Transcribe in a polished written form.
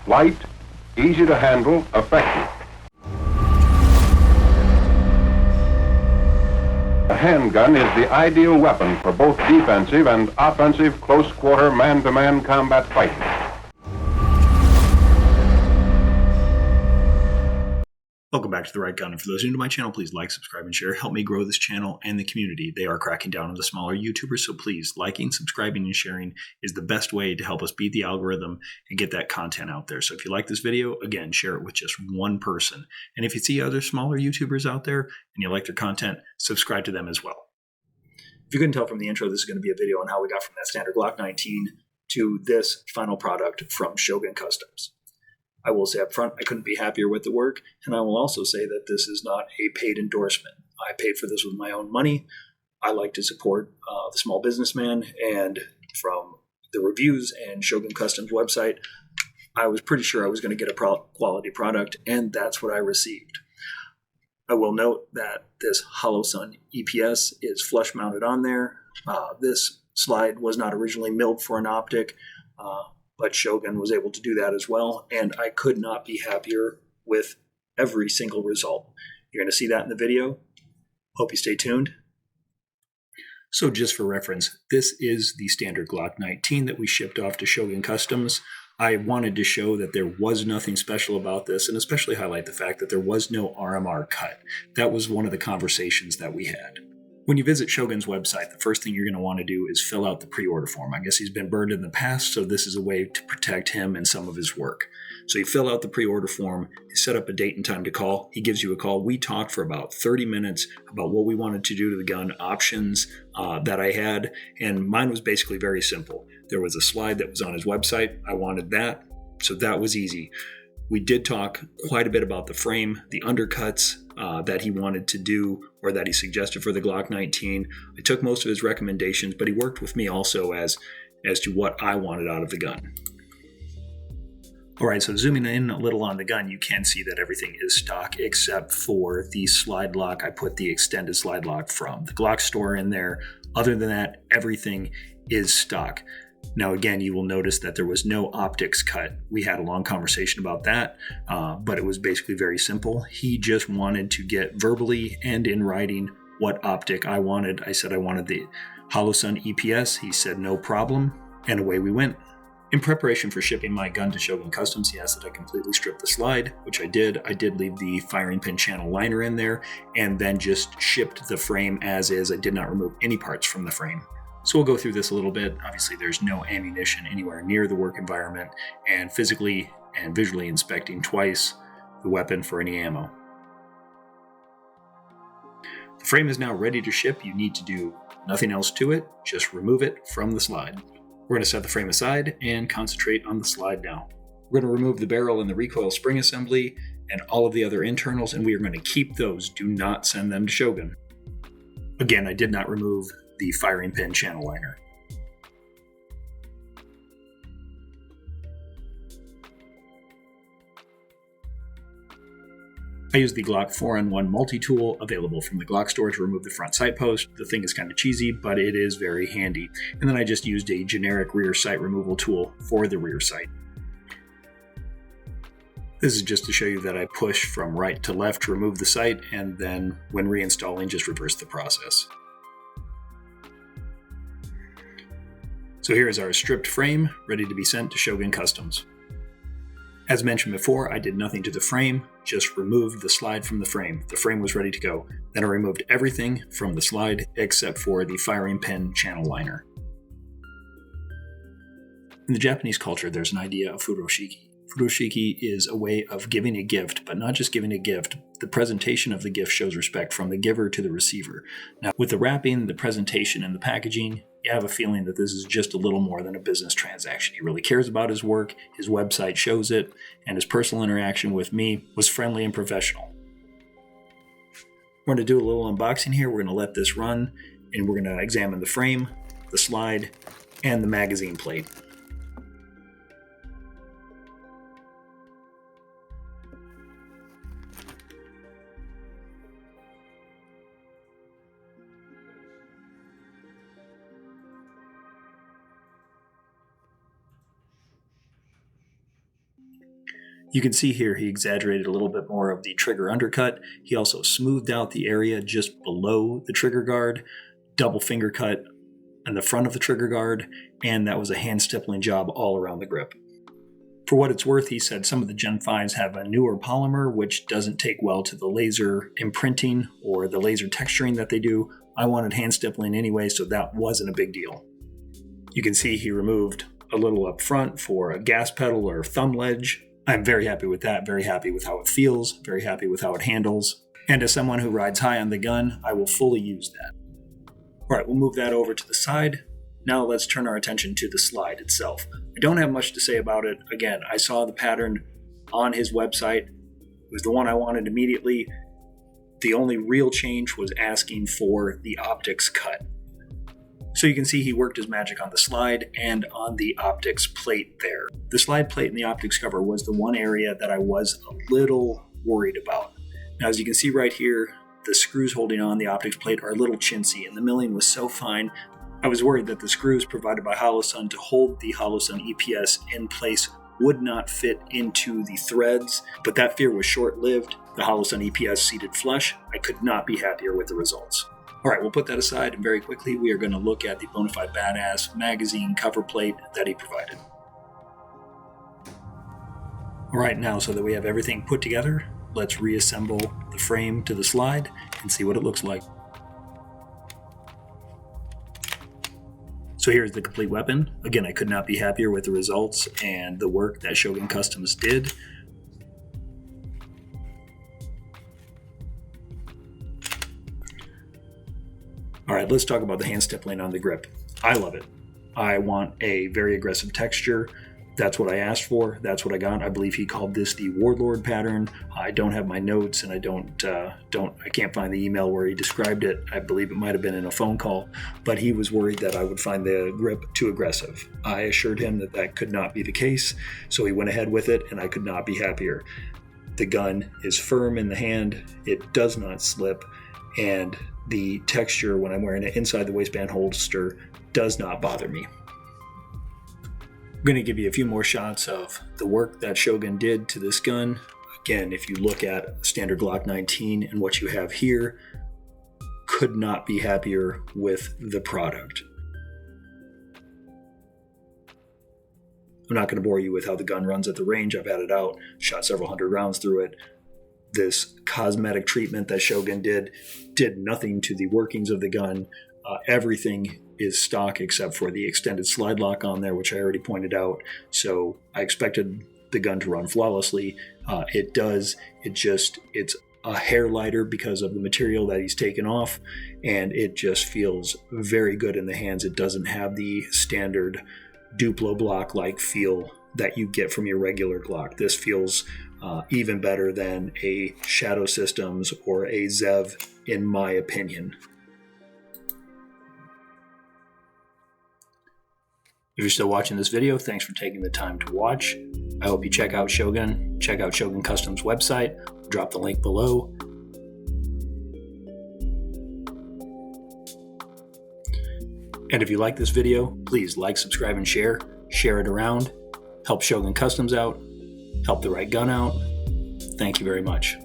light, easy to handle, effective. A handgun is the ideal weapon for both defensive and offensive close-quarter man-to-man combat fighting. Welcome back to The Right Gun, and for those new to my channel, please like, subscribe, and share. Help me grow this channel and the community. They are cracking down on the smaller YouTubers, so please, liking, subscribing, and sharing is the best way to help us beat the algorithm and get that content out there. So if you like this video, again, share it with just one person. And if you see other smaller YouTubers out there and you like their content, subscribe to them as well. If you couldn't tell from the intro, this is going to be a video on how we got from that standard Glock 19 to this final product from Shogun Customs. I will say up front, I couldn't be happier with the work, and I will also say that this is not a paid endorsement. I paid for this with my own money. I like to support the small businessman, and from the reviews and Shogun Customs website, I was pretty sure I was going to get a quality product, and that's what I received. I will note that this HoloSun EPS is flush mounted on there. This slide was not originally milled for an optic, but Shogun was able to do that as well, and I could not be happier with every single result. You're going to see that in the video. Hope you stay tuned. So just for reference, this is the standard Glock 19 that we shipped off to Shogun Customs. I wanted to show that there was nothing special about this, and especially highlight the fact that there was no RMR cut. That was one of the conversations that we had. When you visit Shogun's website, the first thing you're going to want to do is fill out the pre-order form. I guess he's been burned in the past, so this is a way to protect him and some of his work. So you fill out the pre-order form, you set up a date and time to call. He gives you a call. We talked for about 30 minutes about what we wanted to do to the gun, options that I had, and mine was basically very simple. There was a slide that was on his website. I wanted that, so that was easy. We did talk quite a bit about the frame, the undercuts that he wanted to do or that he suggested for the Glock 19. I took most of his recommendations, but he worked with me also as to what I wanted out of the gun. All right, so zooming in a little on the gun, you can see that everything is stock except for the slide lock. I put the extended slide lock from the Glock store in there. Other than that, everything is stock. Now, again, you will notice that there was no optics cut. We had a long conversation about that, but it was basically very simple. He just wanted to get verbally and in writing what optic I wanted. I said I wanted the HoloSun EPS. He said no problem, and away we went. In preparation for shipping my gun to Shogun Customs, he asked that I completely strip the slide, which I did. I did leave the firing pin channel liner in there, and then just shipped the frame as is. I did not remove any parts from the frame. So we'll go through this a little bit. Obviously, there's no ammunition anywhere near the work environment, and physically and visually inspecting twice the weapon for any ammo. The frame is now ready to ship. You need to do nothing else to it, just remove it from the slide. We're going to set the frame aside and concentrate on the slide now. We're going to remove the barrel and the recoil spring assembly and all of the other internals, and we are going to keep those. Do not send them to Shogun. Again, I did not remove the firing pin channel liner. I used the Glock 4-in-1 multi-tool available from the Glock store to remove the front sight post. The thing is kind of cheesy, but it is very handy. And then I just used a generic rear sight removal tool for the rear sight. This is just to show you that I push from right to left to remove the sight, and then when reinstalling, just reverse the process. So here is our stripped frame, ready to be sent to Shogun Customs. As mentioned before, I did nothing to the frame, just removed the slide from the frame. The frame was ready to go. Then I removed everything from the slide except for the firing pin channel liner. In the Japanese culture, there's an idea of furoshiki. Furoshiki is a way of giving a gift, but not just giving a gift. The presentation of the gift shows respect from the giver to the receiver. Now, with the wrapping, the presentation, and the packaging, you have a feeling that this is just a little more than a business transaction. He really cares about his work, his website shows it, and his personal interaction with me was friendly and professional. We're going to do a little unboxing here. We're going to let this run, and we're going to examine the frame, the slide, and the magazine plate. You can see here he exaggerated a little bit more of the trigger undercut. He also smoothed out the area just below the trigger guard, double finger cut in the front of the trigger guard, and that was a hand stippling job all around the grip. For what it's worth, he said some of the Gen 5s have a newer polymer which doesn't take well to the laser imprinting or the laser texturing that they do. I wanted hand stippling anyway, so that wasn't a big deal. You can see he removed a little up front for a gas pedal or thumb ledge. I'm very happy with that, very happy with how it feels, very happy with how it handles. And as someone who rides high on the gun, I will fully use that. All right, we'll move that over to the side. Now let's turn our attention to the slide itself. I don't have much to say about it. Again, I saw the pattern on his website. It was the one I wanted immediately. The only real change was asking for the optics cut. So you can see he worked his magic on the slide and on the optics plate there. The slide plate and the optics cover was the one area that I was a little worried about. Now, as you can see right here, the screws holding on the optics plate are a little chintzy, and the milling was so fine, I was worried that the screws provided by Holosun to hold the Holosun EPS in place would not fit into the threads, but that fear was short-lived. The Holosun EPS seated flush. I could not be happier with the results. All right, we'll put that aside, and very quickly we are going to look at the Bonafide Badass magazine cover plate that he provided. All right, now so that we have everything put together, let's reassemble the frame to the slide and see what it looks like. So here's the complete weapon. Again, I could not be happier with the results and the work that Shogun Customs did. All right, let's talk about the hand stippling on the grip. I love it. I want a very aggressive texture. That's what I asked for. That's what I got. I believe he called this the Warlord pattern. I don't have my notes, and I can't find the email where he described it. I believe it might have been in a phone call, but he was worried that I would find the grip too aggressive. I assured him that that could not be the case, so he went ahead with it, and I could not be happier. The gun is firm in the hand. It does not slip, and the texture when I'm wearing it inside the waistband holster does not bother me. I'm going to give you a few more shots of the work that Shogun did to this gun. Again, if you look at standard Glock 19 and what you have here, could not be happier with the product. I'm not going to bore you with how the gun runs at the range. I've had it out, shot several hundred rounds through it. This cosmetic treatment that Shogun did nothing to the workings of the gun. Everything is stock except for the extended slide lock on there, which I already pointed out. So I expected the gun to run flawlessly. It does. It's a hair lighter because of the material that he's taken off, and it just feels very good in the hands. It doesn't have the standard Duplo block-like feel that you get from your regular Glock. This feels even better than a Shadow Systems or a Zev, in my opinion. If you're still watching this video, thanks for taking the time to watch. I hope you check out Shogun. Check out Shogun Customs website. I'll drop the link below. And if you like this video, please like, subscribe, and share. Share it around. Help Shogun Customs out. Help the right gun out. Thank you very much.